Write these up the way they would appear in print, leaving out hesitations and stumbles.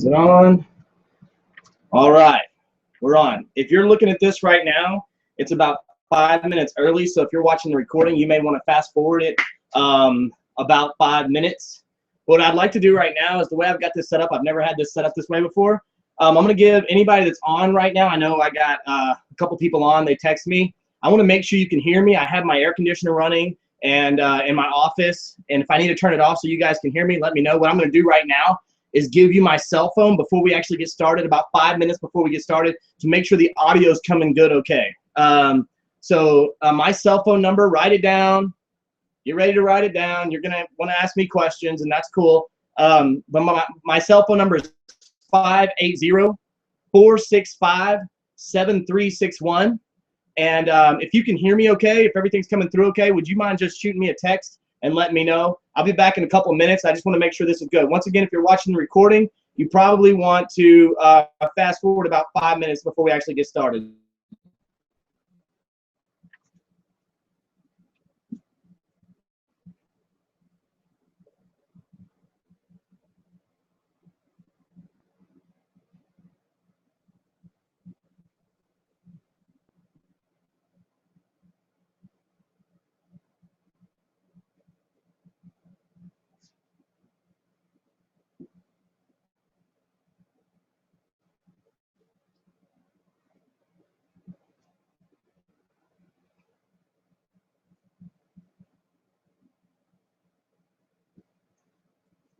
Is it on? All right, we're on. If you're looking at this right now, it's about 5 minutes early. So if you're watching the recording, you may want to fast forward it about 5 minutes. What I'd like to do right now is the way I've got this set up. I've never had this set up this way before. I'm going to give anybody that's on right now. I know I got a couple people on. They text me. I want to make sure you can hear me. I have my air conditioner running and in my office. And if I need to turn it off so you guys can hear me, let me know. What I'm going to do right now is give you my cell phone before we actually get started, about 5 minutes before we get started, to make sure the audio is coming good okay. So my cell phone number, write it down. Get ready to write it down. You're going to want to ask me questions, and that's cool. But my cell phone number is 580-465-7361. And if you can hear me okay, if everything's coming through okay, would you mind just shooting me a text and letting me know? I'll be back in a couple of minutes. I just want to make sure this is good. Once again, if you're watching the recording, you probably want to fast forward about 5 minutes before we actually get started.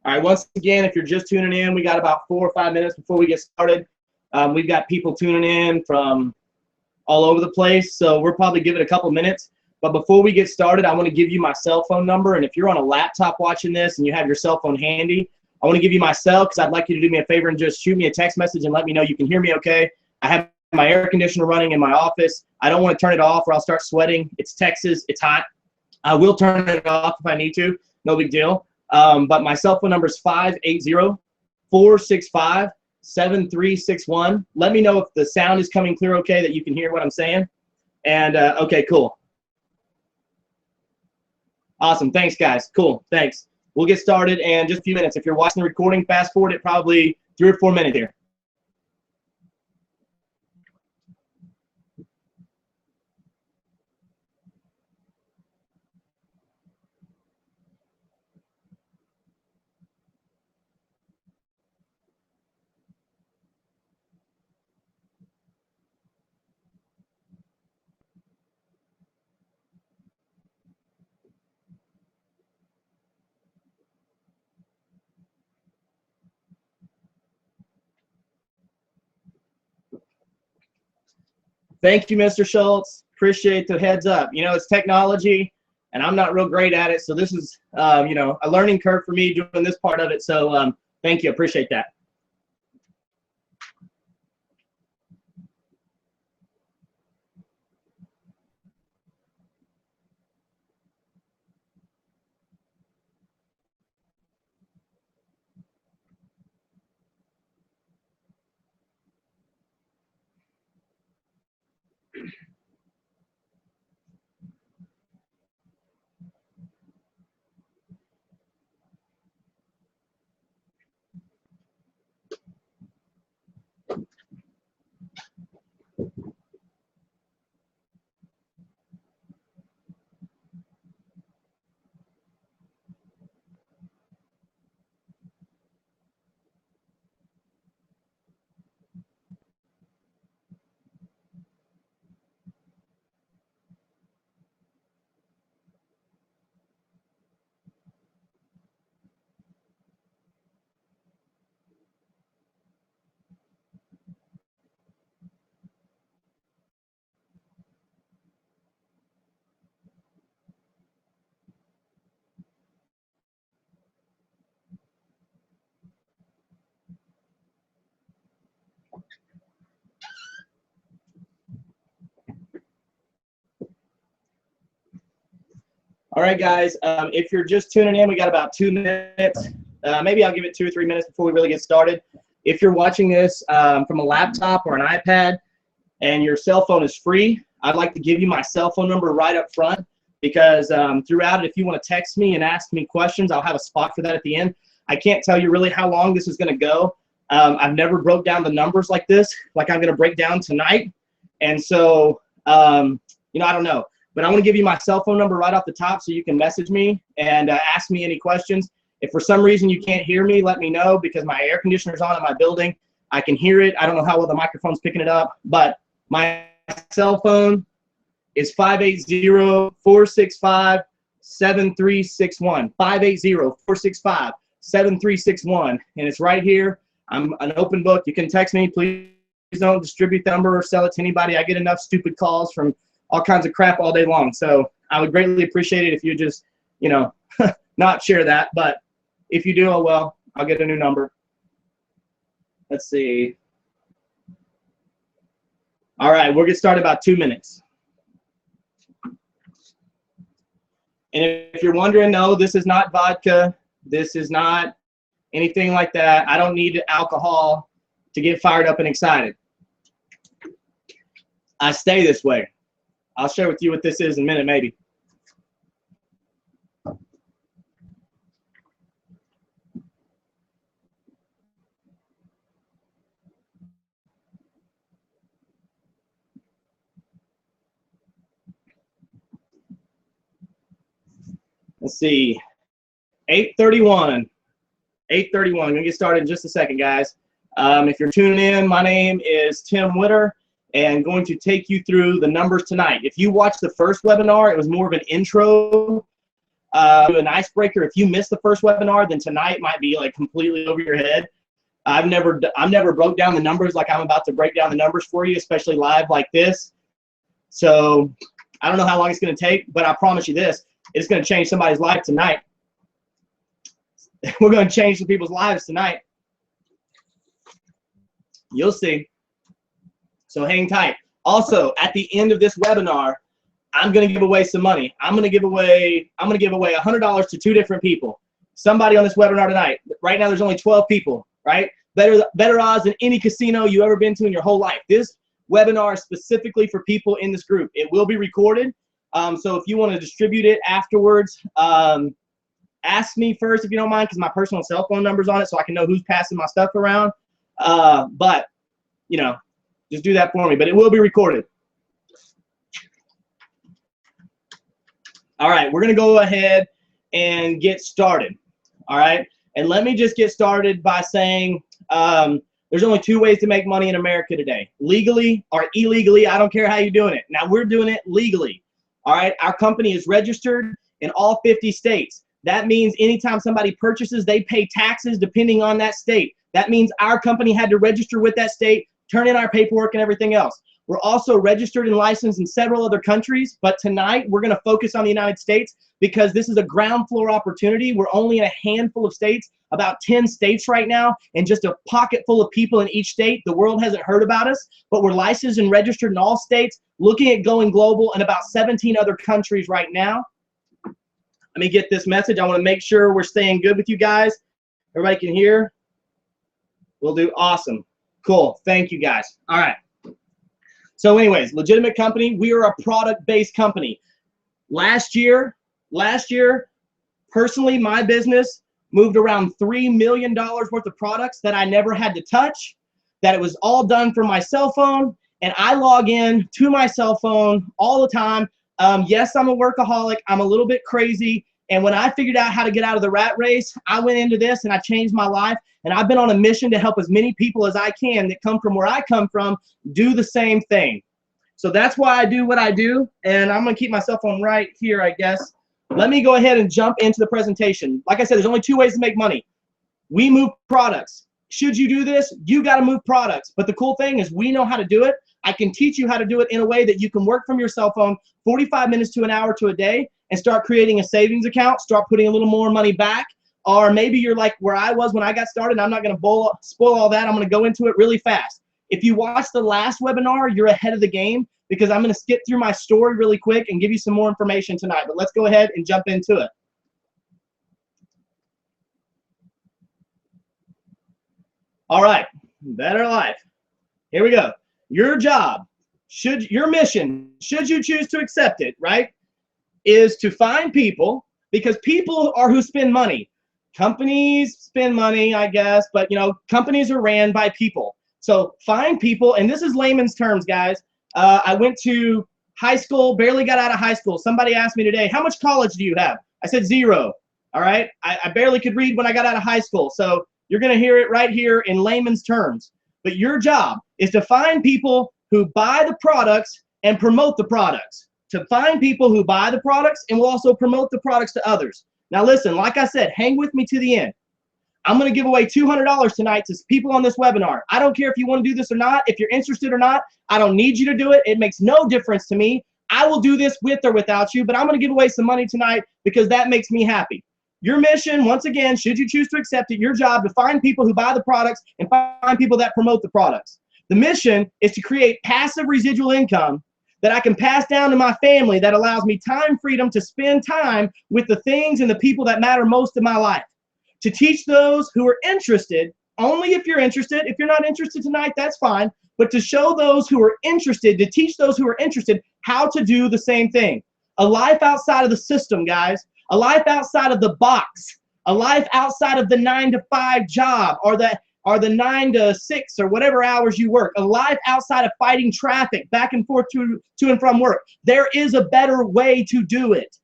All right, once again, if you're just tuning in, we got about 4 or 5 minutes before we get started. We've got people tuning in from all over the place, so we'll probably give it a couple minutes. But before we get started, I want to give you my cell phone number. And if you're on a laptop watching this and you have your cell phone handy, I want to give you my cell because I'd like you to do me a favor and just shoot me a text message and let me know you can hear me okay. I have my air conditioner running in my office. I don't want to turn it off or I'll start sweating. It's Texas. It's hot. I will turn it off if I need to. No big deal. But my cell phone number is 580-465-7361. Let me know if the sound is coming clear okay, that you can hear what I'm saying. And okay, cool. Awesome. Thanks, guys. Cool. Thanks. We'll get started in just a few minutes. If you're watching the recording, fast forward it probably 3 or 4 minutes here. Thank you, Mr. Schultz. Appreciate the heads up. You know, it's technology, and I'm not real great at it, so this is, you know, a learning curve for me doing this part of it. So thank you. Appreciate that. All right, guys, if you're just tuning in, we got about 2 minutes. Maybe I'll give it 2 or 3 minutes before we really get started. If you're watching this from a laptop or an iPad and your cell phone is free, I'd like to give you my cell phone number right up front because throughout it, if you want to text me and ask me questions, I'll have a spot for that at the end. I can't tell you really how long this is going to go. I've never broke down the numbers like this, like I'm going to break down tonight. And so, you know, I don't know. But I want to give you my cell phone number right off the top so you can message me and ask me any questions. If for some reason you can't hear me, let me know, because my air conditioner's on in my building. I can hear it. I don't know how well the microphone's picking it up, but my cell phone is 580-465-7361. 580-465-7361. And it's right here. I'm an open book. You can text me. Please don't distribute the number or sell it to anybody. I get enough stupid calls from all kinds of crap all day long. So I would greatly appreciate it if you just, you know, not share that. But if you do, oh well, I'll get a new number. Let's see. All right, we'll get started in about 2 minutes. And if you're wondering, no, this is not vodka. This is not anything like that. I don't need alcohol to get fired up and excited. I stay this way. I'll share with you what this is in a minute, maybe. Let's see. 8:31. 8:31. I'm going to get started in just a second, guys. If you're tuning in, my name is Tim Witter, and going to take you through the numbers tonight. If you watched the first webinar, it was more of an intro, an icebreaker. If you missed the first webinar, then tonight might be like completely over your head. I've never broke down the numbers like I'm about to break down the numbers for you, especially live like this. So I don't know how long it's going to take, but I promise you this, it's going to change somebody's life tonight. We're going to change some people's lives tonight. You'll see. So hang tight. Also, at the end of this webinar, I'm going to give away some money. I'm going to give away $100 to 2 different people. Somebody on this webinar tonight. Right now, there's only 12 people, right? Better odds than any casino you ever been to in your whole life. This webinar is specifically for people in this group. It will be recorded. So if you want to distribute it afterwards, ask me first if you don't mind, because my personal cell phone number's on it, so I can know who's passing my stuff around. But, you know, just do that for me. But it will be recorded. All right, we're going to go ahead and get started. All right, and let me just get started by saying there's only 2 ways to make money in America today: legally or illegally. I don't care how you're doing it. Now, we're doing it legally. All right, our company is registered in all 50 states. That means anytime somebody purchases, they pay taxes depending on that state. That means our company had to register with that state, turn in our paperwork and everything else. We're also registered and licensed in several other countries, but tonight we're going to focus on the United States because this is a ground floor opportunity. We're only in a handful of states, about 10 states right now, and just a pocket full of people in each state. The world hasn't heard about us, but we're licensed and registered in all states, looking at going global in about 17 other countries right now. Let me get this message. I want to make sure we're staying good with you guys. Everybody can hear? We'll do awesome. Cool. Thank you, guys. All right. So anyways, legitimate company. We are a product-based company. Last year, personally, my business moved around $3 million worth of products that I never had to touch, that it was all done from my cell phone, and I log in to my cell phone all the time. Yes, I'm a workaholic. I'm a little bit crazy. And when I figured out how to get out of the rat race, I went into this and I changed my life. And I've been on a mission to help as many people as I can that come from where I come from do the same thing. So that's why I do what I do. And I'm going to keep my cell phone right here, I guess. Let me go ahead and jump into the presentation. Like I said, there's only 2 ways to make money. We move products. Should you do this, you got to move products. But the cool thing is we know how to do it. I can teach you how to do it in a way that you can work from your cell phone 45 minutes to an hour to a day and start creating a savings account, start putting a little more money back. Or maybe you're like where I was when I got started. I'm not going to spoil all that. I'm going to go into it really fast. If you watched the last webinar, you're ahead of the game because I'm going to skip through my story really quick and give you some more information tonight. But let's go ahead and jump into it. All right, better life. Here we go. Your job, your mission, should you choose to accept it, right, is to find people, because people are who spend money. Companies spend money, I guess, but you know, companies are ran by people. So find people, and this is layman's terms, guys. I went to high school, barely got out of high school. Somebody asked me today, how much college do you have? I said 0. All right, I barely could read when I got out of high school. So you're gonna hear it right here in layman's terms. But your job is to find people who buy the products and promote the products. To find people who buy the products and will also promote the products to others. Now listen, like I said, hang with me to the end. I'm going to give away $200 tonight to people on this webinar. I don't care if you want to do this or not, if you're interested or not. I don't need you to do it. It makes no difference to me. I will do this with or without you, but I'm going to give away some money tonight because that makes me happy. Your mission, once again, should you choose to accept it, your job to find people who buy the products and find people that promote the products. The mission is to create passive residual income that I can pass down to my family that allows me time freedom to spend time with the things and the people that matter most in my life. To teach those who are interested, only if you're interested. If you're not interested tonight, that's fine. But to show those who are interested, to teach those who are interested how to do the same thing. A life outside of the system, guys. A life outside of the box. A life outside of the 9-to-5 job or the 9 to 6 or whatever hours you work. A life outside of fighting traffic back and forth to and from work. There is a better way to do it.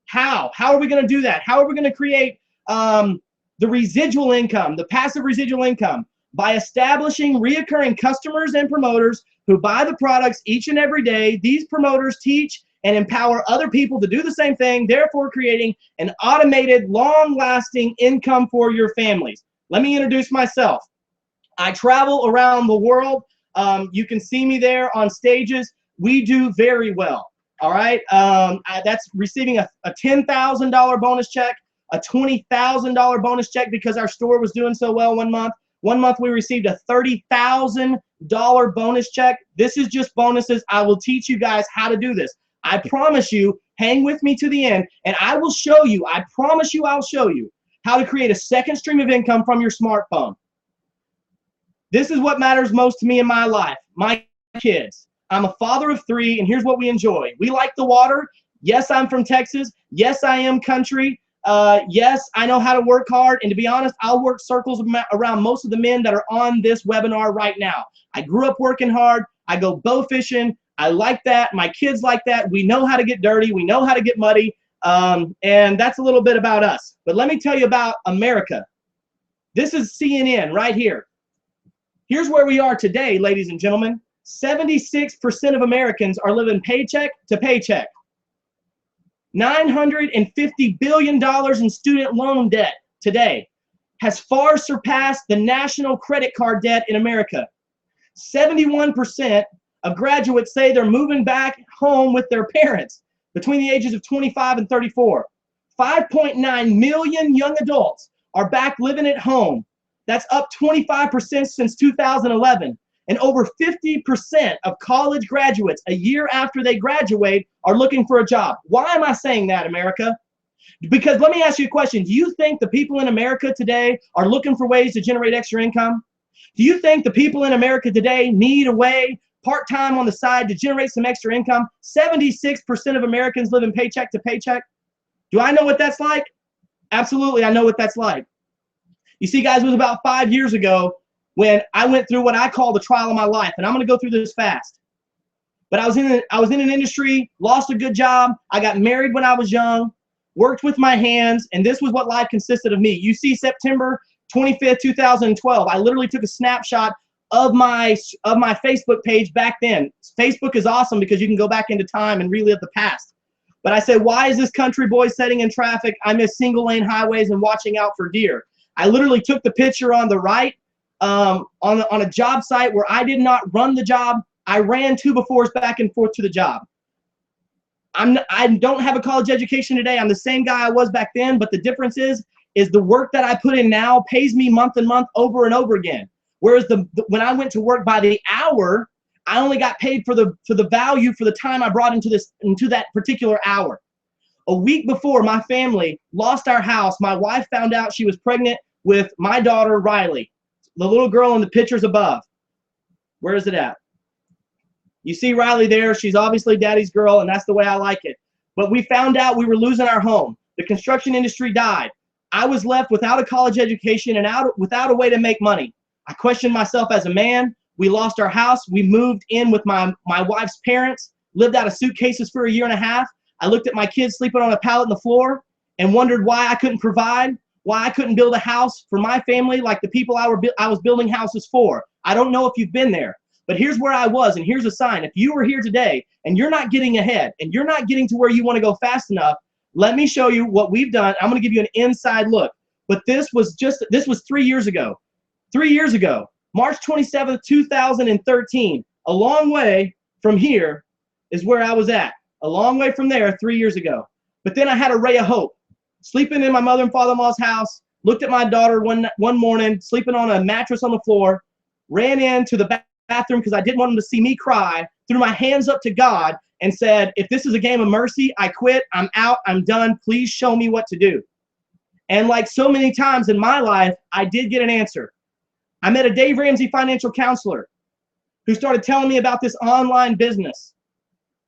How? How are we going to do that? How are we going to create the residual income, the passive residual income? By establishing reoccurring customers and promoters who buy the products each and every day. These promoters teach and empower other people to do the same thing, therefore creating an automated, long-lasting income for your families. Let me introduce myself. I travel around the world. You can see me there on stages. We do very well. All right. That's receiving a $10,000 bonus check, a $20,000 bonus check because our store was doing so well one month. One month we received a $30,000 bonus check. This is just bonuses. I will teach you guys how to do this. I promise you, hang with me to the end, and I will show you, I promise you I'll show you how to create a second stream of income from your smartphone. This is what matters most to me in my life, my kids. I'm a father of 3, and here's what we enjoy. We like the water. Yes, I'm from Texas. Yes, I am country. Yes, I know how to work hard, and to be honest, I'll work circles around most of the men that are on this webinar right now. I grew up working hard. I go bow fishing. I like that. My kids like that. We know how to get dirty. We know how to get muddy. And that's a little bit about us. But let me tell you about America. This is CNN right here. Here's where we are today, ladies and gentlemen. 76% of Americans are living paycheck to paycheck. $950 billion in student loan debt today has far surpassed the national credit card debt in America. 71% of graduates say they're moving back home with their parents between the ages of 25 and 34. 5.9 million young adults are back living at home. That's up 25% since 2011. And over 50% of college graduates a year after they graduate are looking for a job. Why am I saying that, America? Because let me ask you a question. Do you think the people in America today are looking for ways to generate extra income? Do you think the people in America today need a way, part-time on the side, to generate some extra income? 76% of Americans live in paycheck to paycheck. Do I know what that's like? Absolutely, I know what that's like. You see, guys, it was about 5 years ago when I went through what I call the trial of my life, and I'm going to go through this fast. But I was in an industry, lost a good job. I got married when I was young, worked with my hands, and this was what life consisted of me. You see, September 25th, 2012. I literally took a snapshot of my Facebook page back then. Facebook is awesome because you can go back into time and relive the past. But I said, why is this country boy sitting in traffic? I miss single lane highways and watching out for deer. I literally took the picture on the right on a job site where I did not run the job. I ran 2 befores back and forth to the job. I don't have a college education today. I'm the same guy I was back then, but the difference is the work that I put in now pays me month and month over and over again. Whereas when I went to work by the hour, I only got paid for the value for the time I brought into that particular hour. A week before my family lost our house, my wife found out she was pregnant with my daughter, Riley, the little girl in the pictures above. Where is it at? You see Riley there. She's obviously daddy's girl, and that's the way I like it. But we found out we were losing our home. The construction industry died. I was left without a college education and without a way to make money. I questioned myself as a man. We lost our house. We moved in with my wife's parents, lived out of suitcases for a year and a half. I looked at my kids sleeping on a pallet on the floor and wondered why I couldn't provide, why I couldn't build a house for my family like the people I was building houses for. I don't know if you've been there, but here's where I was, and here's a sign. If you were here today and you're not getting ahead and you're not getting to where you want to go fast enough, let me show you what we've done. I'm going to give you an inside look. But this was 3 years ago. 3 years ago, March 27th, 2013. A long way from here is where I was at. A long way from there 3 years ago. But then I had a ray of hope. Sleeping in my mother and father-in-law's house, looked at my daughter one morning, sleeping on a mattress on the floor, ran into the bathroom because I didn't want them to see me cry, threw my hands up to God and said, if this is a game of mercy, I quit, I'm out, I'm done, please show me what to do. And like so many times in my life, I did get an answer. I met a Dave Ramsey financial counselor who started telling me about this online business.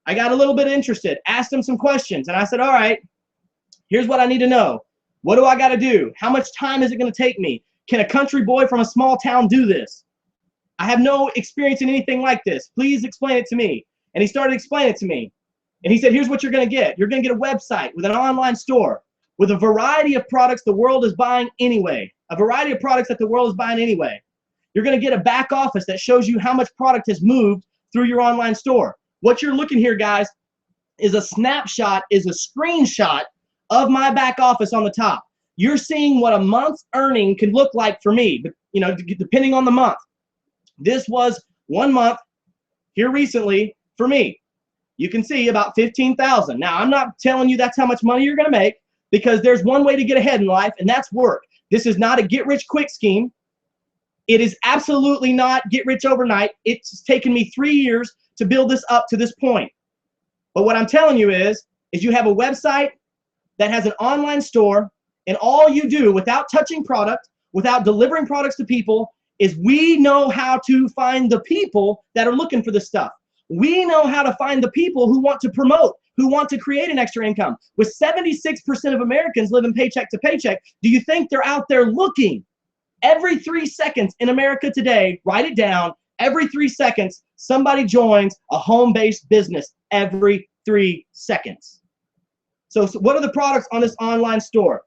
I got a little bit interested, asked him some questions, and I said, all right, here's what I need to know. What do I got to do? How much time is it going to take me? Can a country boy from a small town do this? I have no experience in anything like this. Please explain it to me. And he started explaining it to me. And he said, here's what you're going to get. You're going to get a website with an online store with a variety of products the world is buying anyway. A variety of products that the world is buying anyway. You're going to get a back office that shows you how much product has moved through your online store. What you're looking here, guys, is a snapshot, is a screenshot of my back office on the top. You're seeing what a month's earning can look like for me, you know, depending on the month. This was 1 month here recently for me. You can see about 15,000. Now, I'm not telling you that's how much money you're going to make because there's one way to get ahead in life, and that's work. This is not a get-rich-quick scheme. It is absolutely not get rich overnight. It's taken me 3 years to build this up to this point. But what I'm telling you is you have a website that has an online store, and all you do without touching product, without delivering products to people, is we know how to find the people that are looking for this stuff. We know how to find the people who want to promote, who want to create an extra income. With 76% of Americans living paycheck to paycheck, do you think they're out there looking? Every 3 seconds in America today, write it down, every 3 seconds, somebody joins a home-based business every 3 seconds. So what are the products on this online store?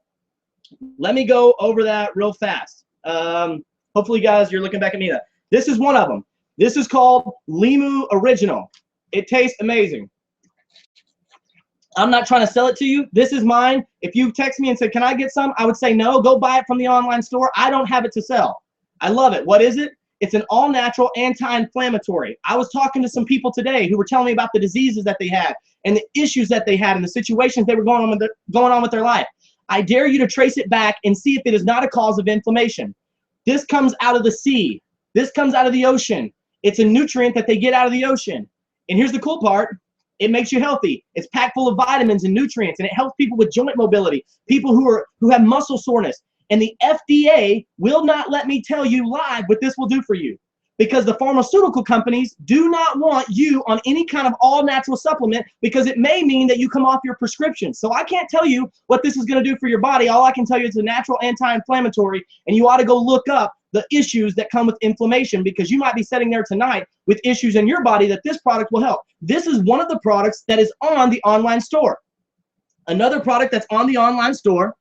Let me go over that real fast. Hopefully, guys, you're looking back at me. This is one of them. This is called Limu Original. It tastes amazing. I'm not trying to sell it to you. This is mine. If you text me and said, can I get some? I would say no. Go buy it from the online store. I don't have it to sell. I love it. What is it? It's an all-natural anti-inflammatory. I was talking to some people today who were telling me about the diseases that they had and the issues that they had and the situations they were going on with their life. I dare you to trace it back and see if it is not a cause of inflammation. This comes out of the sea. This comes out of the ocean. It's a nutrient that they get out of the ocean. And here's the cool part. It makes you healthy. It's packed full of vitamins and nutrients, and it helps people with joint mobility, people who have muscle soreness. And the FDA will not let me tell you live what this will do for you, because the pharmaceutical companies do not want you on any kind of all-natural supplement because it may mean that you come off your prescription. So I can't tell you what this is going to do for your body. All I can tell you is a natural anti-inflammatory, and you ought to go look up the issues that come with inflammation because you might be sitting there tonight with issues in your body that this product will help. This is one of the products that is on the online store. Another product that's on the online store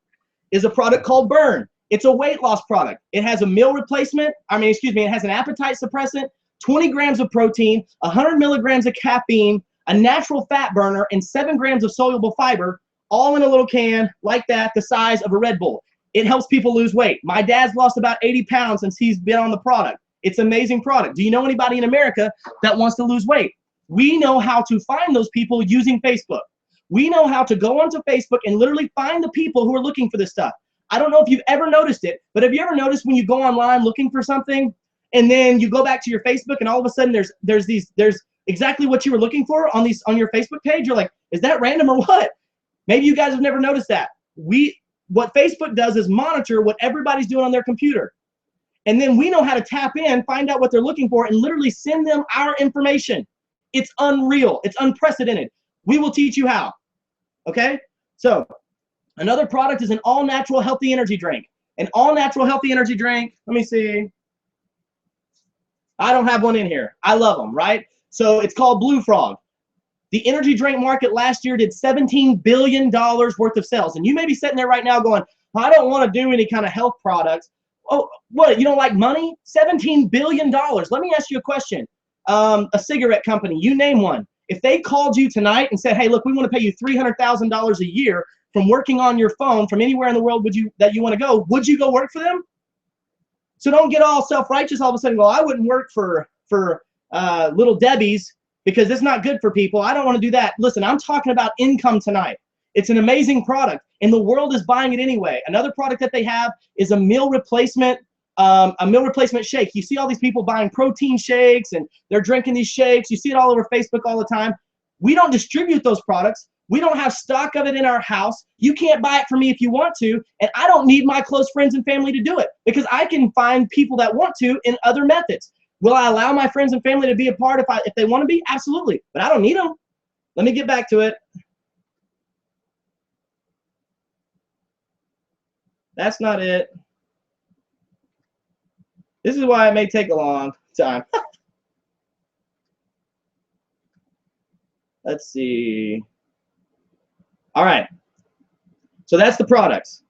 is a product called Burn. It's a weight loss product. It has a meal replacement. It has an appetite suppressant, 20 grams of protein, 100 milligrams of caffeine, a natural fat burner, and 7 grams of soluble fiber, all in a little can like that, the size of a Red Bull. It helps people lose weight. My dad's lost about 80 pounds since he's been on the product. It's an amazing product. Do you know anybody in America that wants to lose weight? We know how to find those people using Facebook. We know how to go onto Facebook and literally find the people who are looking for this stuff. I don't know if you've ever noticed it, but have you ever noticed when you go online looking for something and then you go back to your Facebook and all of a sudden there's exactly what you were looking for on your Facebook page? You're like, is that random or what? Maybe you guys have never noticed that. What Facebook does is monitor what everybody's doing on their computer. And then we know how to tap in, find out what they're looking for, and literally send them our information. It's unreal. It's unprecedented. We will teach you how. Okay? So Another product is an all-natural healthy energy drink. An all-natural healthy energy drink, let me see. I don't have one in here. I love them, right? So it's called Blue Frog. The energy drink market last year did $17 billion worth of sales. And you may be sitting there right now going, I don't want to do any kind of health products. Oh, what, you don't like money? $17 billion. Let me ask you a question. A cigarette company, you name one. If they called you tonight and said, hey, look, we want to pay you $300,000 a year from working on your phone from anywhere in the world that you want to go, would you go work for them? So don't get all self-righteous all of a sudden. Well, I wouldn't work for Little Debbie's because it's not good for people. I don't want to do that. Listen, I'm talking about income tonight. It's an amazing product, and the world is buying it anyway. Another product that they have is a meal replacement shake. You see all these people buying protein shakes, and they're drinking these shakes. You see it all over Facebook all the time. We don't distribute those products. We don't have stock of it in our house. You can't buy it from me if you want to, and I don't need my close friends and family to do it because I can find people that want to in other methods. Will I allow my friends and family to be a part if they want to be? Absolutely, but I don't need them. Let me get back to it. That's not it. This is why it may take a long time. Let's see. All right. So that's the products.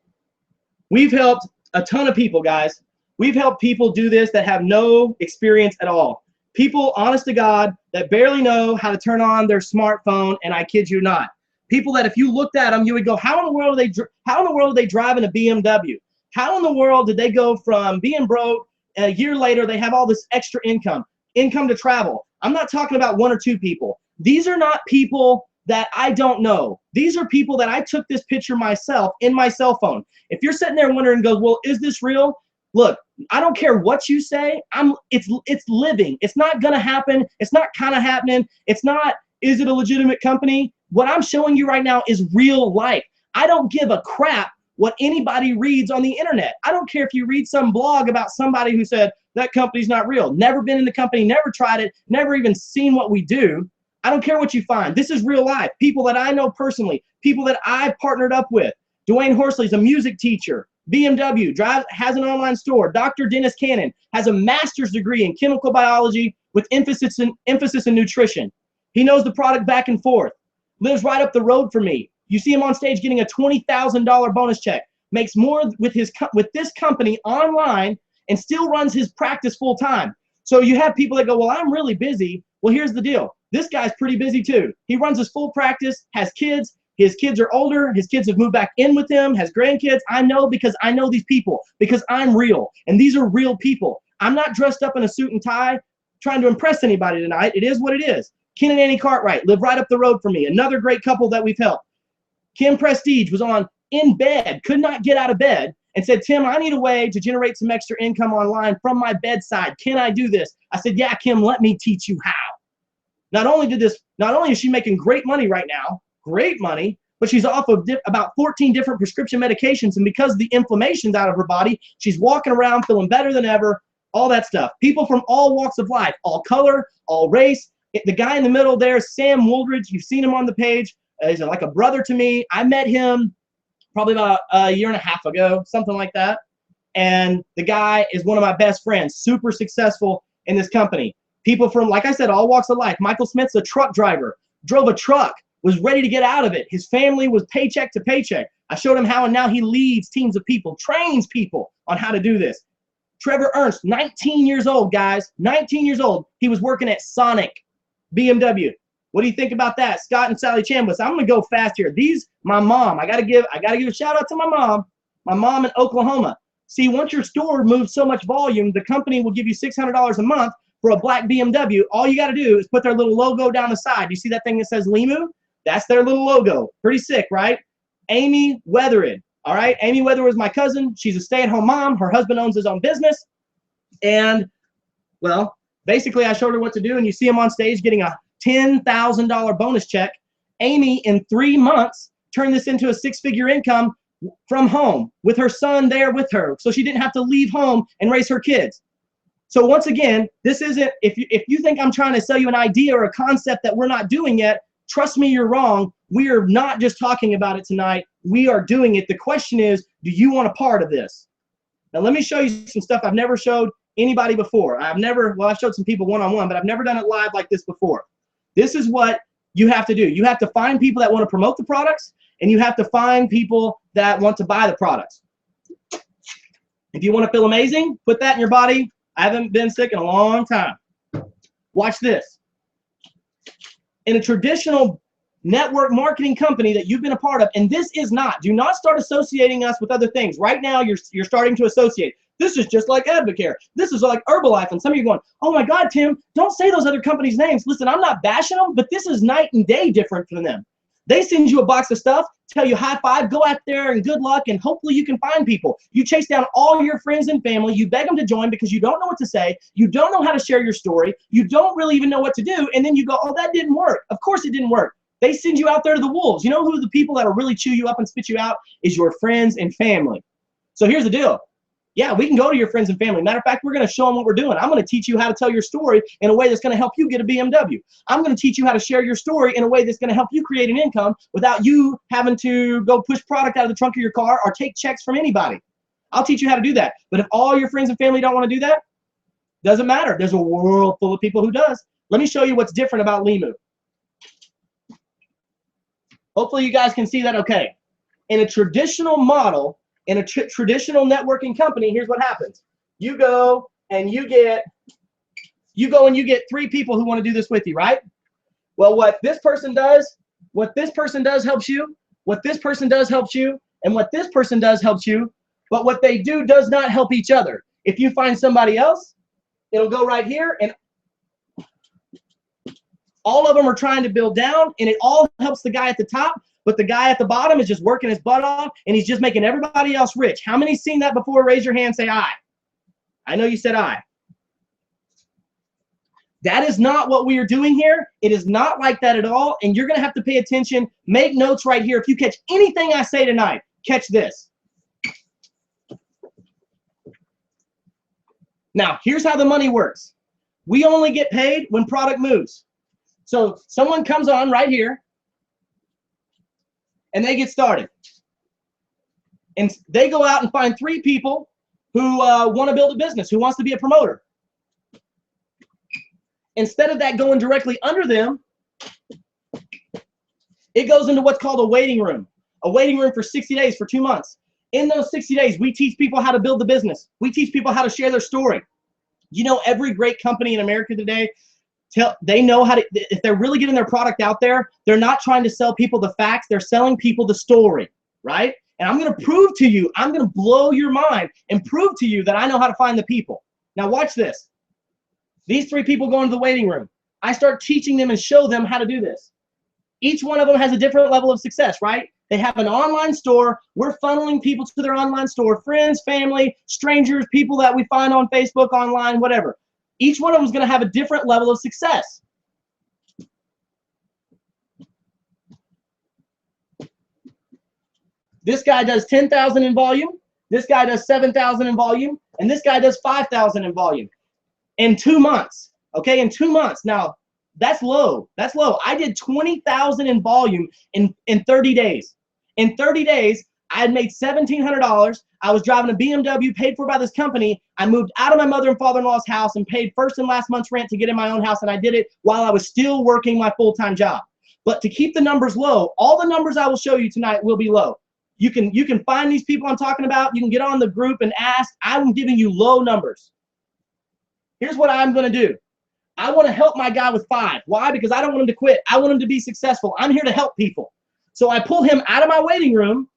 We've helped a ton of people, guys. We've helped people do this that have no experience at all. People, honest to God, that barely know how to turn on their smartphone, and I kid you not. People that if you looked at them, you would go, how in the world are they driving a BMW? How in the world did they go from being broke, a year later they have all this extra income to travel? I'm not talking about one or two people. These are not people that I don't know. These are people that I took this picture myself in my cell phone. If you're sitting there wondering, goes, well, is this real? Look, I don't care what you say. It's living. It's not gonna happen. It's not kind of happening. It's not, is it a legitimate company? What I'm showing you right now is real life. I don't give a crap what anybody reads on the internet. I don't care if you read some blog about somebody who said that company's not real. Never been in the company, never tried it, never even seen what we do. I don't care what you find. This is real life. People that I know personally, people that I've partnered up with. Dwayne Horsley's a music teacher. BMW has an online store. Dr. Dennis Cannon has a master's degree in chemical biology with emphasis in nutrition. He knows the product back and forth. Lives right up the road from me. You see him on stage getting a $20,000 bonus check. Makes more with this company online and still runs his practice full time. So you have people that go, well, I'm really busy. Well, here's the deal. This guy's pretty busy too. He runs his full practice, has kids. His kids are older. His kids have moved back in with him, has grandkids. I know because I know these people, because I'm real. And these are real people. I'm not dressed up in a suit and tie trying to impress anybody tonight. It is what it is. Ken and Annie Cartwright live right up the road from me. Another great couple that we've helped. Kim Prestige was in bed, could not get out of bed, and said, Tim, I need a way to generate some extra income online from my bedside. Can I do this? I said, yeah, Kim, let me teach you how. Not only is she making great money right now, great money, but she's off of about 14 different prescription medications, and because the inflammation's out of her body, she's walking around feeling better than ever, all that stuff. People from all walks of life, all color, all race. The guy in the middle there, Sam Wooldridge, you've seen him on the page. He's like a brother to me. I met him probably about a year and a half ago, something like that. And the guy is one of my best friends, super successful in this company. People from, like I said, all walks of life. Michael Smith's a truck driver, drove a truck, was ready to get out of it. His family was paycheck to paycheck. I showed him how, and now he leads teams of people, trains people on how to do this. Trevor Ernst, 19 years old, guys, 19 years old. He was working at Sonic BMW. What do you think about that? Scott and Sally Chambliss. I'm gonna go fast here. My mom, I gotta give a shout out to my mom in Oklahoma. See, once your store moves so much volume, the company will give you $600 a month for a black BMW. All you gotta do is put their little logo down the side. You see that thing that says Limu? That's their little logo. Pretty sick, right? Amy Weatherid. All right, Amy Weatherid is my cousin. She's a stay-at-home mom. Her husband owns his own business. And, well, basically I showed her what to do, and you see him on stage getting a $10,000 bonus check. Amy, in 3 months, turned this into a six-figure income from home with her son there with her, so she didn't have to leave home and raise her kids. So once again, this isn't, if you think I'm trying to sell you an idea or a concept that we're not doing yet, trust me, you're wrong. we are not just talking about it tonight. We are doing it. The question is, do you want a part of this? Now, let me show you some stuff I've never showed anybody before. I've showed some people one-on-one, but I've never done it live like this before. This is what you have to do. You have to find people that want to promote the products, and you have to find people that want to buy the products. If you want to feel amazing, put that in your body. I haven't been sick in a long time. Watch this. In a traditional network marketing company that you've been a part of, and this is not, do not start associating us with other things. Right now, you're starting to associate. This is just like Advocare. This is like Herbalife. And some of you are going, oh my God, Tim, don't say those other companies' names. Listen, I'm not bashing them, but this is night and day different from them. They send you a box of stuff, tell you high five, go out there and good luck, and hopefully you can find people. You chase down all your friends and family. You beg them to join because you don't know what to say. You don't know how to share your story. You don't really even know what to do. And then you go, oh, that didn't work. Of course it didn't work. They send you out there to the wolves. You know who the people that will really chew you up and spit you out is your friends and family. So here's the deal. Yeah, we can go to your friends and family. Matter of fact, we're going to show them what we're doing. I'm going to teach you how to tell your story in a way that's going to help you get a BMW. I'm going to teach you how to share your story in a way that's going to help you create an income without you having to go push product out of the trunk of your car or take checks from anybody. I'll teach you how to do that. But if all your friends and family don't want to do that, doesn't matter. There's a world full of people who does. Let me show you what's different about Limu. Hopefully you guys can see that okay. In a traditional model, in a traditional networking company, here's what happens. You go and you get 3 people who want to do this with you, right? Well, what this person does helps you, what this person does helps you, and what this person does helps you, but what they do does not help each other. If you find somebody else, it'll go right here, and all of them are trying to build down, and it all helps the guy at the top, but the guy at the bottom is just working his butt off, and he's just making everybody else rich. How many seen that before? Raise your hand, say aye. I know you said aye. That is not what we are doing here. It is not like that at all, and you're going to have to pay attention. Make notes right here. If you catch anything I say tonight, catch this. Now, here's how the money works. We only get paid when product moves. So someone comes on right here, and they get started. And they go out and find 3 people who want to build a business, who wants to be a promoter. Instead of that going directly under them, it goes into what's called a waiting room for 60 days, for 2 months. In those 60 days, we teach people how to build the business. We teach people how to share their story. You know, every great company in America today, they know how to, if they're really getting their product out there, they're not trying to sell people the facts, they're selling people the story, right? And I'm going to prove to you, I'm going to blow your mind and prove to you that I know how to find the people. Now watch this. These 3 people go into the waiting room. I start teaching them and show them how to do this. Each one of them has a different level of success, right? They have an online store. We're funneling people to their online store, friends, family, strangers, people that we find on Facebook, online, whatever. Each one of them is going to have a different level of success. This guy does 10,000 in volume. This guy does 7,000 in volume. And this guy does 5,000 in volume. In 2 months. Okay, in 2 months. Now, that's low. That's low. I did 20,000 in volume in 30 days. In 30 days, I had made $1,700. I was driving a BMW paid for by this company. I moved out of my mother and father-in-law's house and paid first and last month's rent to get in my own house, and I did it while I was still working my full-time job. But to keep the numbers low, all the numbers I will show you tonight will be low. You can find these people I'm talking about. You can get on the group and ask. I'm giving you low numbers. Here's what I'm going to do. I want to help my guy with 5. Why? Because I don't want him to quit. I want him to be successful. I'm here to help people. So I pull him out of my waiting room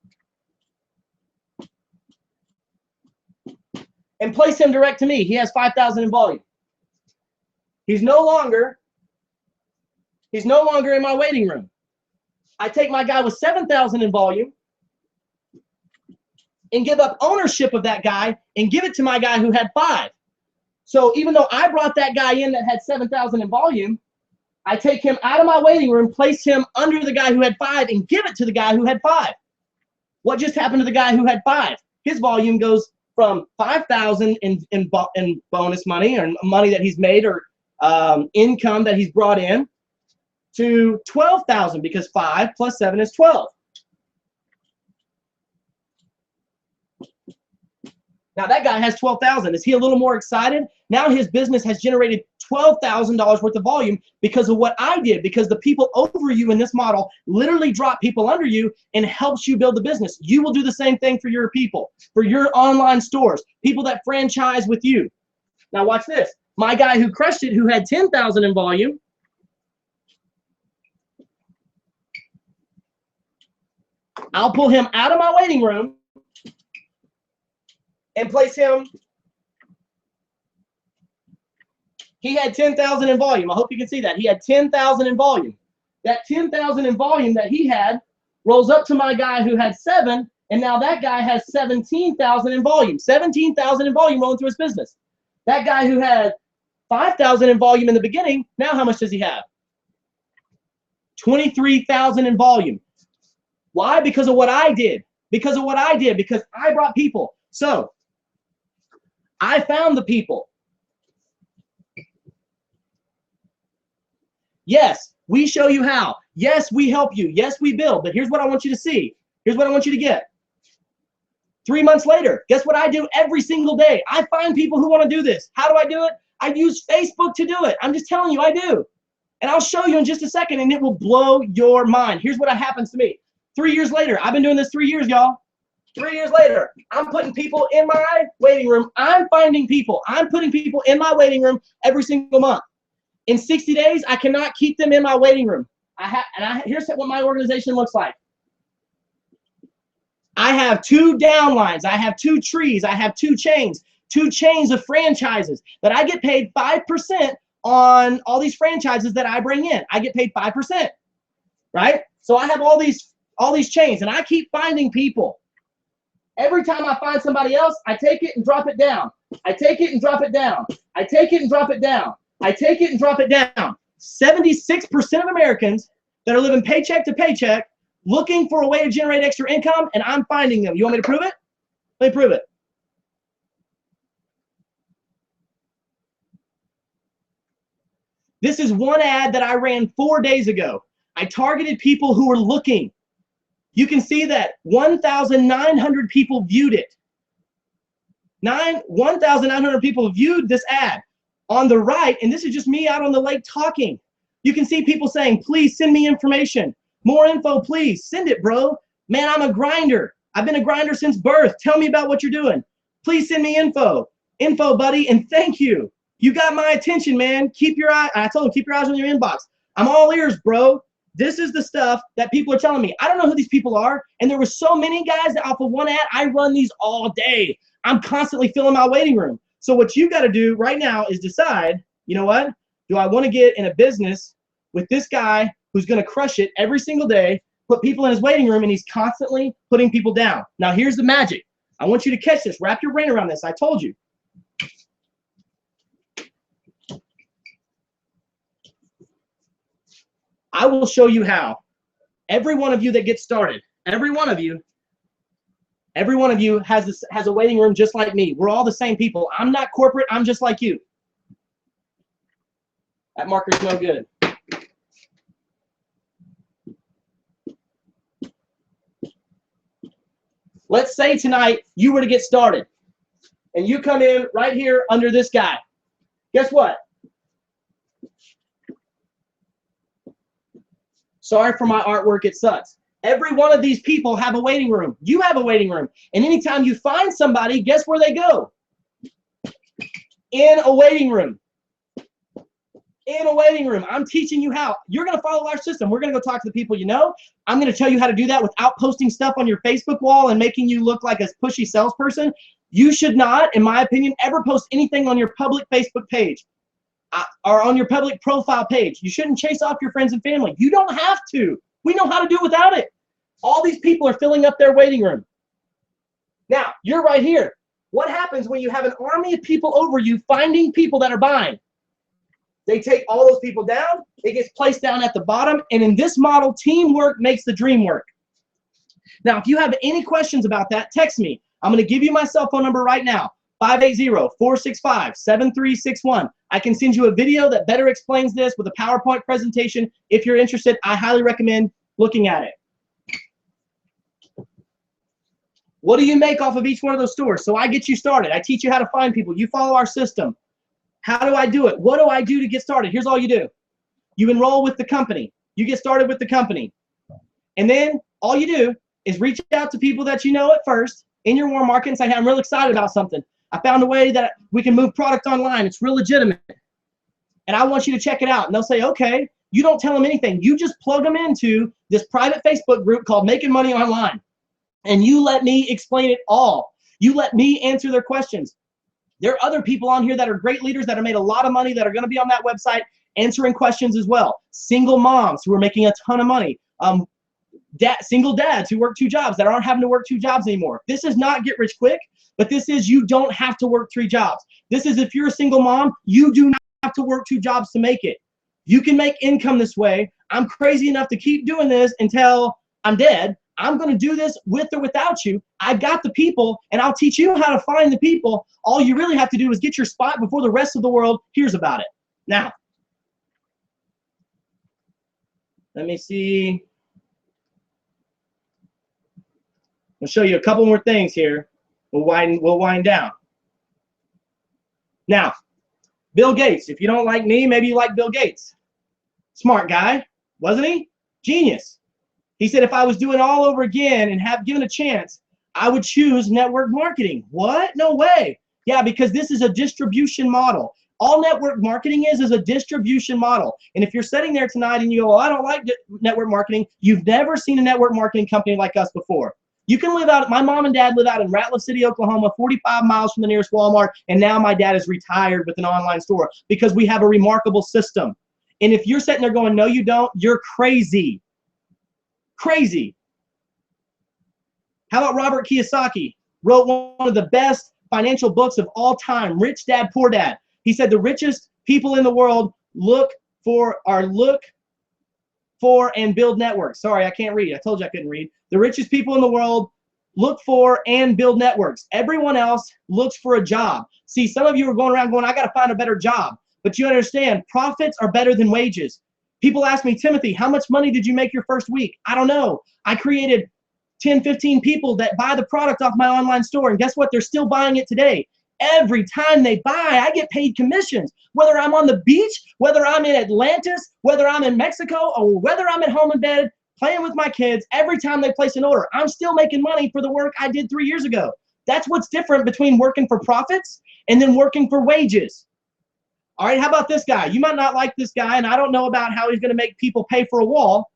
and place him direct to me. He has 5,000 in volume. He's no longer in my waiting room. I take my guy with 7,000 in volume and give up ownership of that guy and give it to my guy who had 5. So even though I brought that guy in that had 7,000 in volume, I take him out of my waiting room, place him under the guy who had 5, and give it to the guy who had 5. What just happened to the guy who had 5? His volume goes from 5,000 in bonus money, or money that he's made, or income that he's brought in, to 12,000 because 5 plus 7 is 12. Now that guy has 12,000. Is he a little more excited? Now his business has generated $12,000 worth of volume because of what I did, because the people over you in this model literally drop people under you and helps you build the business. You will do the same thing for your people, for your online stores, people that franchise with you. Now watch this. My guy who crushed it, who had 10,000 in volume, I'll pull him out of my waiting room and place him. He had 10,000 in volume. I hope you can see that. He had 10,000 in volume. That 10,000 in volume that he had rolls up to my guy who had 7, and now that guy has 17,000 in volume. 17,000 in volume rolling through his business. That guy who had 5,000 in volume in the beginning, now how much does he have? 23,000 in volume. Why? Because of what I did. Because of what I did. Because I brought people. So I found the people. Yes, we show you how. Yes, we help you. Yes, we build. But here's what I want you to see. Here's what I want you to get. 3 months later, guess what I do every single day? I find people who want to do this. How do I do it? I use Facebook to do it. I'm just telling you, I do. And I'll show you in just a second, and it will blow your mind. Here's what happens to me. 3 years later, I've been doing this 3 years, y'all. 3 years later, I'm putting people in my waiting room. I'm finding people. I'm putting people in my waiting room every single month. In 60 days, I cannot keep them in my waiting room. Here's what my organization looks like. I have 2 downlines. I have 2 trees. I have 2 chains of franchises that I get paid 5% on all these franchises that I bring in. I get paid 5%, right? So I have all these chains, and I keep finding people. Every time I find somebody else, I take it and drop it down. I take it and drop it down. I take it and drop it down. I take it and drop it down. 76% of Americans that are living paycheck to paycheck looking for a way to generate extra income, and I'm finding them. You want me to prove it? Let me prove it. This is one ad that I ran 4 days ago. I targeted people who were looking. You can see that 1,900 people viewed it. 1,900 people viewed this ad. On the right, and this is just me out on the lake talking, you can see people saying, please send me information. More info, please. Send it, bro. Man, I'm a grinder. I've been a grinder since birth. Tell me about what you're doing. Please send me info. Info, buddy, and thank you. You got my attention, man. Keep your eye. I told him, keep your eyes on your inbox. I'm all ears, bro. This is the stuff that people are telling me. I don't know who these people are, and there were so many guys that off of one ad, I run these all day. I'm constantly filling my waiting room. So what you got to do right now is decide, you know what? Do I want to get in a business with this guy who's going to crush it every single day, put people in his waiting room, and he's constantly putting people down? Now, here's the magic. I want you to catch this. Wrap your brain around this. I told you. I will show you how. Every one of you that gets started, every one of you has a waiting room just like me. We're all the same people. I'm not corporate. I'm just like you. That marker's no good. Let's say tonight you were to get started and you come in right here under this guy. Guess what? Sorry for my artwork, it sucks. Every one of these people have a waiting room. You have a waiting room. And anytime you find somebody, guess where they go? In a waiting room. In a waiting room. I'm teaching you how. You're going to follow our system. We're going to go talk to the people you know. I'm going to tell you how to do that without posting stuff on your Facebook wall and making you look like a pushy salesperson. You should not, in my opinion, ever post anything on your public Facebook page or on your public profile page. You shouldn't chase off your friends and family. You don't have to. We know how to do without it. All these people are filling up their waiting room. Now, you're right here. What happens when you have an army of people over you finding people that are buying? They take all those people down. It gets placed down at the bottom. And in this model, teamwork makes the dream work. Now, if you have any questions about that, text me. I'm going to give you my cell phone number right now, 580-465-7361. I can send you a video that better explains this with a PowerPoint presentation. If you're interested, I highly recommend looking at it. What do you make off of each one of those stores? So I get you started. I teach you how to find people. You follow our system. How do I do it? What do I do to get started? Here's all you do. You enroll with the company. You get started with the company. And then all you do is reach out to people that you know at first in your warm market and say, hey, I'm really excited about something. I found a way that we can move product online. It's real legitimate. And I want you to check it out. And they'll say, okay. You don't tell them anything. You just plug them into this private Facebook group called Making Money Online. And you let me explain it all. You let me answer their questions. There are other people on here that are great leaders that have made a lot of money that are going to be on that website answering questions as well. Single moms who are making a ton of money. Single dads who work 2 jobs that aren't having to work 2 jobs anymore. This is not get rich quick, but this is you don't have to work 3 jobs. This is if you're a single mom, you do not have to work 2 jobs to make it. You can make income this way. I'm crazy enough to keep doing this until I'm dead. I'm going to do this with or without you. I got the people, and I'll teach you how to find the people. All you really have to do is get your spot before the rest of the world hears about it. Now, let me see. I'll show you a couple more things here. We'll wind down. Now, Bill Gates. If you don't like me, maybe you like Bill Gates. Smart guy, wasn't he? Genius. He said, if I was doing all over again and have given a chance, I would choose network marketing. What? No way. Yeah, because this is a distribution model. All network marketing is a distribution model. And if you're sitting there tonight and you go, well, I don't like network marketing, you've never seen a network marketing company like us before. You can live out, my mom and dad live out in Ratliff City, Oklahoma, 45 miles from the nearest Walmart, and now my dad is retired with an online store because we have a remarkable system. And if you're sitting there going, no, you don't, you're crazy. Crazy. How about Robert Kiyosaki? Wrote one of the best financial books of all time, Rich Dad, Poor Dad. He said the richest people in the world look for and build networks. Sorry, I can't read. I told you I couldn't read. The richest people in the world look for and build networks. Everyone else looks for a job. See, some of you are going around going, I got to find a better job. But you understand, profits are better than wages. People ask me, Timothy, how much money did you make your first week? I don't know. I created 10, 15 people that buy the product off my online store. And guess what? They're still buying it today. Every time they buy, I get paid commissions. Whether I'm on the beach, whether I'm in Atlantis, whether I'm in Mexico, or whether I'm at home in bed playing with my kids, every time they place an order, I'm still making money for the work I did 3 years ago. That's what's different between working for profits and then working for wages. All right, how about this guy? You might not like this guy, and I don't know about how he's going to make people pay for a wall,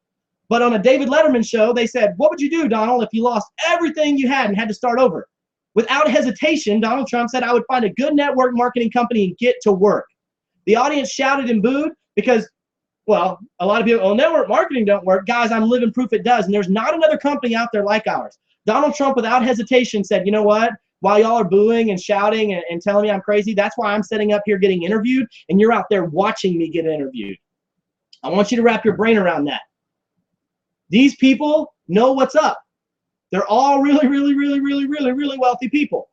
but on a David Letterman show, they said, what would you do, Donald, if you lost everything you had and had to start over? Without hesitation, Donald Trump said, I would find a good network marketing company and get to work. The audience shouted and booed because, well, a lot of people, oh, network marketing don't work. Guys, I'm living proof it does, and there's not another company out there like ours. Donald Trump, without hesitation, said, you know what? While y'all are booing and shouting and telling me I'm crazy, that's why I'm sitting up here getting interviewed, and you're out there watching me get interviewed. I want you to wrap your brain around that. These people know what's up. They're all really, really, really, really, really, really wealthy people.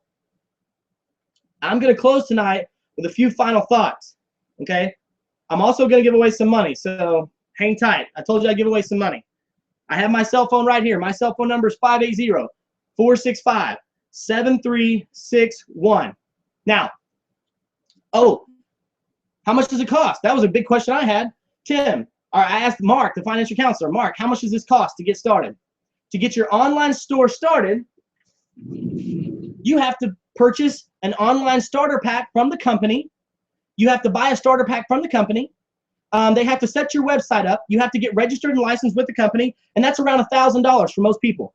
I'm going to close tonight with a few final thoughts, okay? I'm also going to give away some money, so hang tight. I told you I'd give away some money. I have my cell phone right here. My cell phone number is 580-465-7361. Now, oh, how much does it cost? That was a big question I had. Tim, or I asked Mark, the financial counselor, Mark, how much does this cost to get started? To get your online store started, you have to purchase an online starter pack from the company. You have to buy a starter pack from the company. They have to set your website up. You have to get registered and licensed with the company, and that's around $1,000 for most people.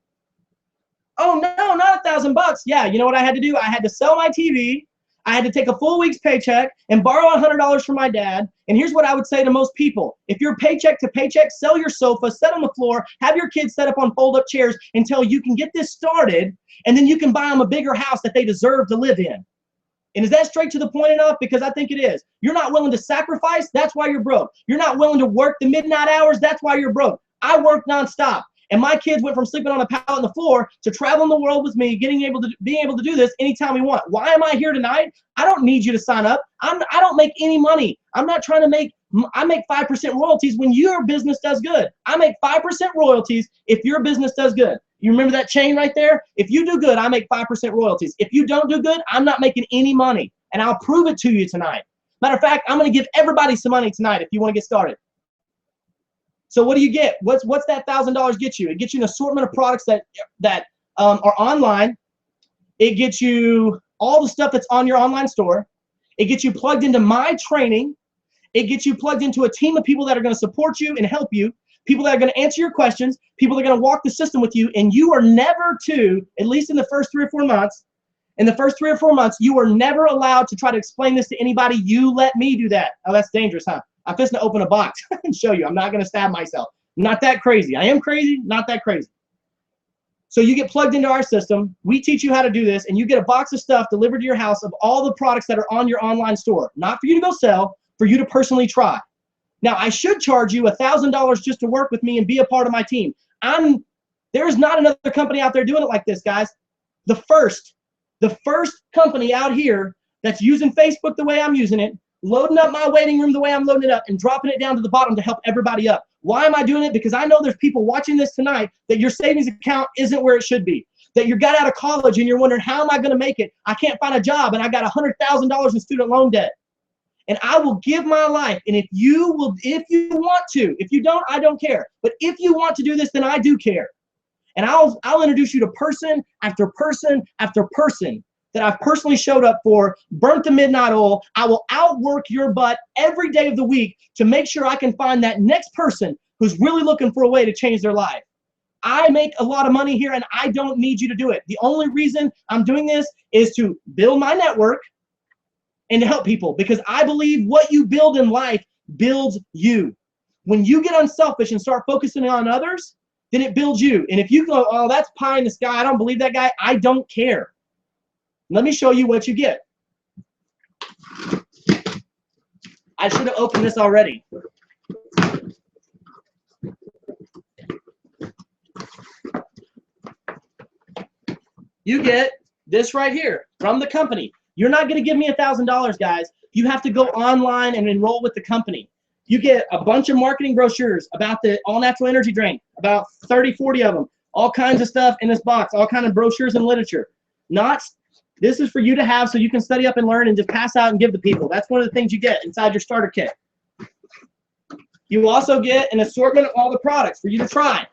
Oh no, not $1,000 bucks. Yeah, you know what I had to do? I had to sell my TV. I had to take a full week's paycheck and borrow $100 from my dad. And here's what I would say to most people. If you're paycheck to paycheck, sell your sofa, sit on the floor, have your kids set up on fold-up chairs until you can get this started, and then you can buy them a bigger house that they deserve to live in. And is that straight to the point enough? Because I think it is. You're not willing to sacrifice, that's why you're broke. You're not willing to work the midnight hours, that's why you're broke. I work nonstop. And my kids went from sleeping on a pallet on the floor to traveling the world with me, being able to do this anytime we want. Why am I here tonight? I don't need you to sign up. I don't make any money. I'm not trying to make, I make 5% royalties when your business does good. I make 5% royalties if your business does good. You remember that chain right there? If you do good, I make 5% royalties. If you don't do good, I'm not making any money. And I'll prove it to you tonight. Matter of fact, I'm going to give everybody some money tonight if you want to get started. So what do you get? What's that $1,000 get you? It gets you an assortment of products that are online. It gets you all the stuff that's on your online store. It gets you plugged into my training. It gets you plugged into a team of people that are going to support you and help you, people that are going to answer your questions, people that are going to walk the system with you, and you are never to, at least in the first 3 or 4 months, you are never allowed to try to explain this to anybody. You let me do that. Oh, that's dangerous, huh? I'm just going to open a box and show you. I'm not going to stab myself. Not that crazy. I am crazy, not that crazy. So you get plugged into our system. We teach you how to do this, and you get a box of stuff delivered to your house of all the products that are on your online store. Not for you to go sell, for you to personally try. Now, I should charge you $1,000 just to work with me and be a part of my team. There's not another company out there doing it like this, guys. The first company out here that's using Facebook the way I'm using it, loading up my waiting room the way I'm loading it up, and dropping it down to the bottom to help everybody up. Why am I doing it? Because I know there's people watching this tonight that your savings account isn't where it should be. That you got out of college and you're wondering, how am I going to make it? I can't find a job and I got $100,000 in student loan debt. And I will give my life. And if you want to, if you don't, I don't care. But if you want to do this, then I do care. And I'll introduce you to person after person after person that I've personally showed up for, burnt the midnight oil. I will outwork your butt every day of the week to make sure I can find that next person who's really looking for a way to change their life. I make a lot of money here and I don't need you to do it. The only reason I'm doing this is to build my network and to help people, because I believe what you build in life builds you. When you get unselfish and start focusing on others, then it builds you. And if you go, oh, that's pie in the sky, I don't believe that guy, I don't care. Let me show you what you get. I should have opened this already. You get this right here from the company. You're not going to give me $1,000, guys. You have to go online and enroll with the company. You get a bunch of marketing brochures about the all-natural energy drink, about 30, 40 of them, all kinds of stuff in this box, all kinds of brochures and literature. This is for you to have so you can study up and learn and just pass out and give to people. That's one of the things you get inside your starter kit. You also get an assortment of all the products for you to try.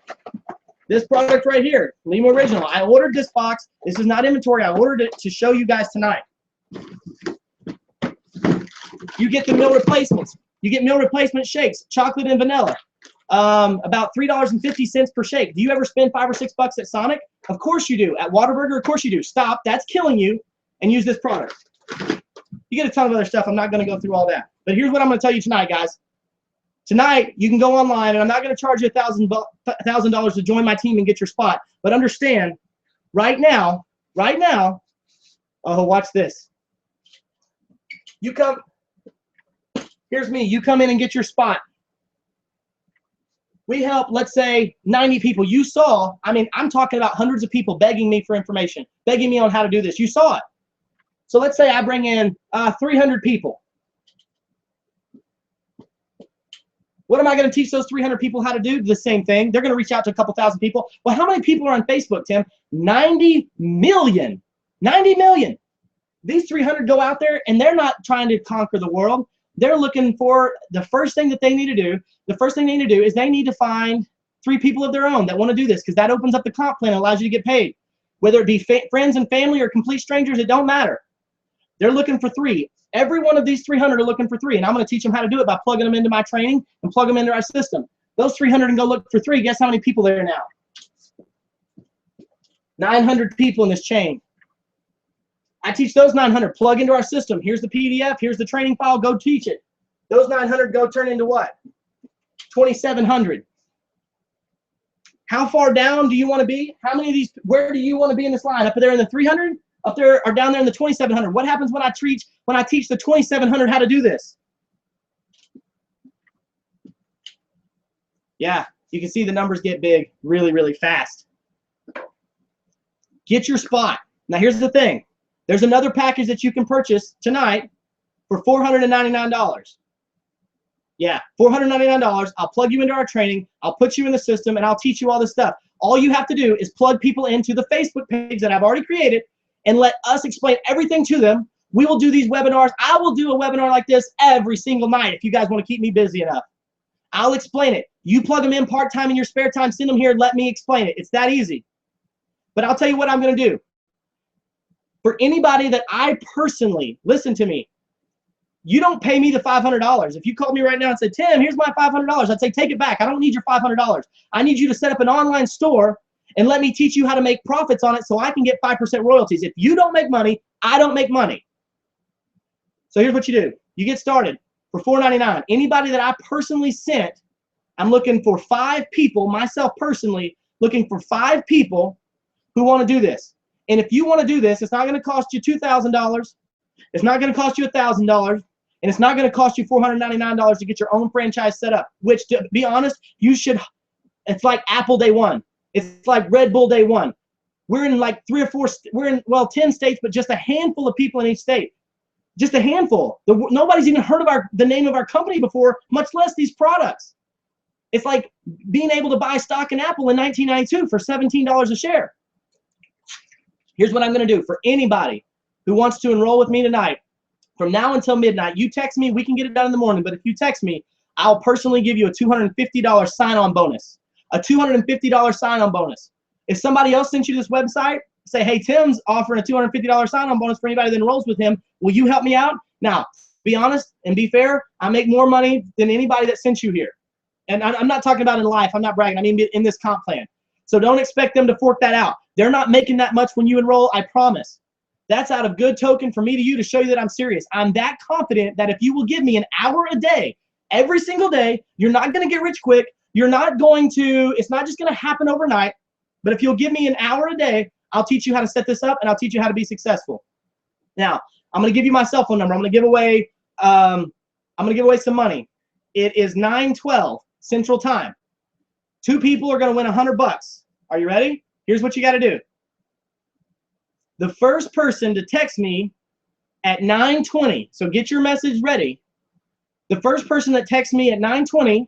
This product right here, Lima Original. I ordered this box. This is not inventory. I ordered it to show you guys tonight. You get the meal replacements. You get meal replacement shakes, chocolate and vanilla. About $3.50 per shake. Do you ever spend $5 or $6 at Sonic? Of course you do. At Whataburger, of course you do. Stop. That's killing you. And use this product. You get a ton of other stuff. I'm not going to go through all that. But here's what I'm going to tell you tonight, guys. Tonight, you can go online, and I'm not going to charge you $1,000 to join my team and get your spot. But understand, right now, oh, watch this. Here's me. You come in and get your spot. We help, let's say, 90 people. You saw, I'm talking about hundreds of people begging me for information, begging me on how to do this. You saw it. So let's say I bring in 300 people. What am I going to teach those 300 people how to do? The same thing. They're going to reach out to a couple thousand people. Well, how many people are on Facebook, Tim? 90 million. 90 million. These 300 go out there, and they're not trying to conquer the world. They're looking for the first thing that they need to do. The first thing they need to do is they need to find 3 people of their own that want to do this, because that opens up the comp plan and allows you to get paid. Whether it be friends and family or complete strangers, it don't matter. They're looking for 3. Every one of these 300 are looking for 3, and I'm going to teach them how to do it by plugging them into my training and plug them into our system. Those 300 can go look for 3. Guess how many people there are now? 900 people in this chain. I teach those 900. Plug into our system. Here's the PDF. Here's the training file. Go teach it. Those 900 go turn into what? 2,700. How far down do you want to be? How many of these? Where do you want to be in this line? Up there in the 300? Up there or down there in the 2,700? What happens when I teach the 2,700 how to do this? Yeah, you can see the numbers get big really, really fast. Get your spot. Now here's the thing. There's another package that you can purchase tonight for $499. Yeah, $499. I'll plug you into our training. I'll put you in the system, and I'll teach you all this stuff. All you have to do is plug people into the Facebook page that I've already created and let us explain everything to them. We will do these webinars. I will do a webinar like this every single night if you guys want to keep me busy enough. I'll explain it. You plug them in part-time in your spare time, send them here, and let me explain it. It's that easy. But I'll tell you what I'm going to do. For anybody that I personally, listen to me, you don't pay me the $500. If you called me right now and said, Tim, here's my $500, I'd say, take it back. I don't need your $500. I need you to set up an online store and let me teach you how to make profits on it so I can get 5% royalties. If you don't make money, I don't make money. So here's what you do. You get started for $499. Anybody that I personally sent, I'm looking for 5 people, myself personally, looking for 5 people who want to do this. And if you want to do this, it's not going to cost you $2,000. It's not going to cost you $1,000. And it's not going to cost you $499 to get your own franchise set up, which, to be honest, you should. It's like Apple day one. It's like Red Bull day one. We're in like 3 or 4, we're in, well, 10 states, but just a handful of people in each state. Just a handful. Nobody's even heard of the name of our company before, much less these products. It's like being able to buy stock in Apple in 1992 for $17 a share. Here's what I'm going to do for anybody who wants to enroll with me tonight. From now until midnight, you text me. We can get it done in the morning, but if you text me, I'll personally give you a $250 sign-on bonus. A $250 sign-on bonus. If somebody else sent you this website, say, hey, Tim's offering a $250 sign-on bonus for anybody that enrolls with him. Will you help me out? Now, be honest and be fair. I make more money than anybody that sent you here. And I'm not talking about in life. I'm not bragging. I mean in this comp plan. So don't expect them to fork that out. They're not making that much when you enroll, I promise. That's out of good token for me to you to show you that I'm serious. I'm that confident that if you will give me an hour a day, every single day, you're not going to get rich quick. You're not going to, it's not just going to happen overnight. But if you'll give me an hour a day, I'll teach you how to set this up and I'll teach you how to be successful. Now, I'm going to give you my cell phone number. I'm going to give away some money. It is 9:12 Central Time. 2 people are going to win $100. Are you ready? Here's what you got to do. The first person to text me at 9:20, so get your message ready. The first person that texts me at 9:20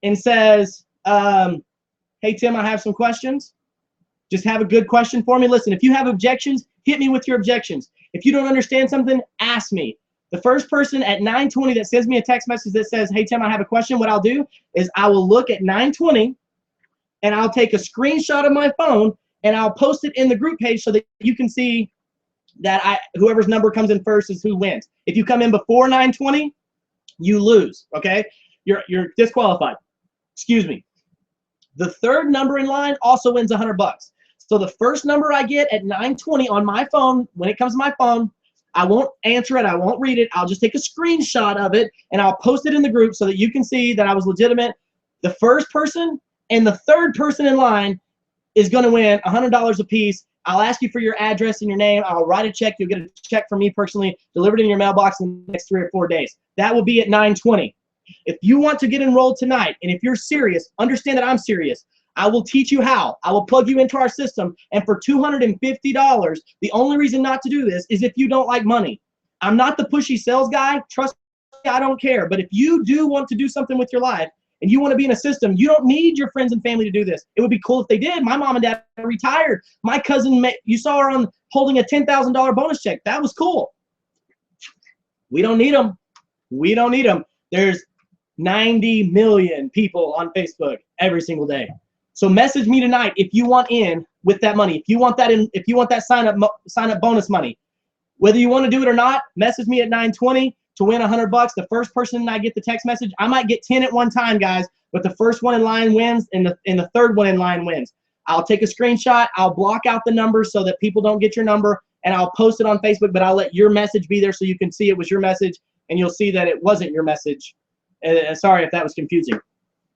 and says, hey, Tim, I have some questions. Just have a good question for me. Listen, if you have objections, hit me with your objections. If you don't understand something, ask me. The first person at 9:20 that sends me a text message that says, hey, Tim, I have a question, what I'll do is I will look at 9:20 and I'll take a screenshot of my phone and I'll post it in the group page so that you can see that whoever's number comes in first is who wins. If you come in before 9:20, you lose, okay? You're disqualified. Excuse me. The third number in line also wins $100. So the first number I get at 9:20 on my phone, when it comes to my phone, I won't answer it, I won't read it, I'll just take a screenshot of it and I'll post it in the group so that you can see that I was legitimate. The first person and the third person in line is going to win $100 a piece. I'll ask you for your address and your name. I'll write a check. You'll get a check from me personally, delivered in your mailbox in the next 3 or 4 days. That will be at 9:20. If you want to get enrolled tonight, and if you're serious, understand that I'm serious. I will teach you how. I will plug you into our system, and for $250, the only reason not to do this is if you don't like money. I'm not the pushy sales guy. Trust me, I don't care. But if you do want to do something with your life, and you want to be in a system, you don't need your friends and family to do this. It would be cool if they did. My mom and dad are retired. My cousin, you saw her on holding a $10,000 bonus check. That was cool. We don't need them. We don't need them. There's 90 million people on Facebook every single day. So message me tonight if you want in with that money. If you want that sign up bonus money. Whether you want to do it or not, message me at 9:20 to win $100. The first person I get the text message, I might get 10 at one time, guys, but the first one in line wins and the third one in line wins. I'll take a screenshot, I'll block out the number so that people don't get your number, and I'll post it on Facebook, but I'll let your message be there so you can see it was your message and you'll see that it wasn't your message. Sorry if that was confusing.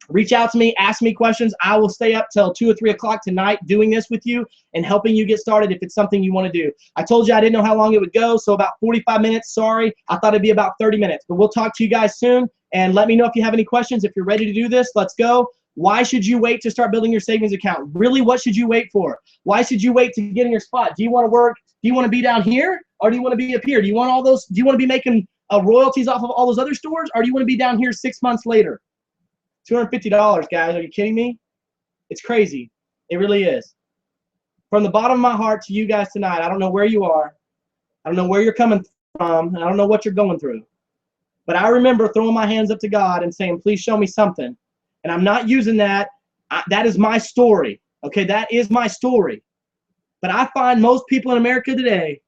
Reach out to me, ask me questions. I will stay up till 2 or 3 o'clock tonight doing this with you and helping you get started if it's something you want to do. I told you I didn't know how long it would go, so about 45 minutes. Sorry, I thought it'd be about 30 minutes. But we'll talk to you guys soon, and let me know if you have any questions. If you're ready to do this, let's go. Why should you wait to start building your savings account? Really, what should you wait for? Why should you wait to get in your spot? Do you want to work? Do you want to be down here, or do you want to be up here? Do you want all those? Do you want to be making royalties off of all those other stores, or do you want to be down here 6 months later? $250, guys. Are you kidding me? It's crazy. It really is. From the bottom of my heart to you guys tonight, I don't know where you are. I don't know where you're coming from. I don't know what you're going through. But I remember throwing my hands up to God and saying, please show me something. And I'm not using that. That is my story. Okay, that is my story. But I find most people in America today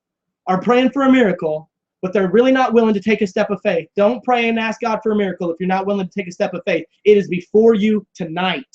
are praying for a miracle, but they're really not willing to take a step of faith. Don't pray and ask God for a miracle if you're not willing to take a step of faith. It is before you tonight.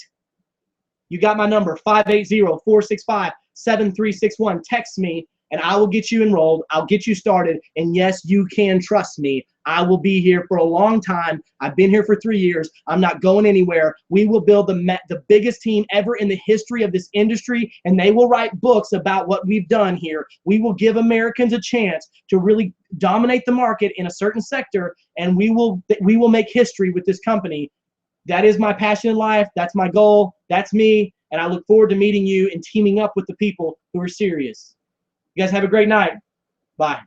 You got my number, 580-465-7361. Text me, and I will get you enrolled. I'll get you started. And yes, you can trust me. I will be here for a long time. I've been here for 3 years. I'm not going anywhere. We will build the biggest team ever in the history of this industry, and they will write books about what we've done here. We will give Americans a chance to really dominate the market in a certain sector, and we will make history with this company. That is my passion in life. That's my goal. That's me. And I look forward to meeting you and teaming up with the people who are serious. You guys have a great night. Bye.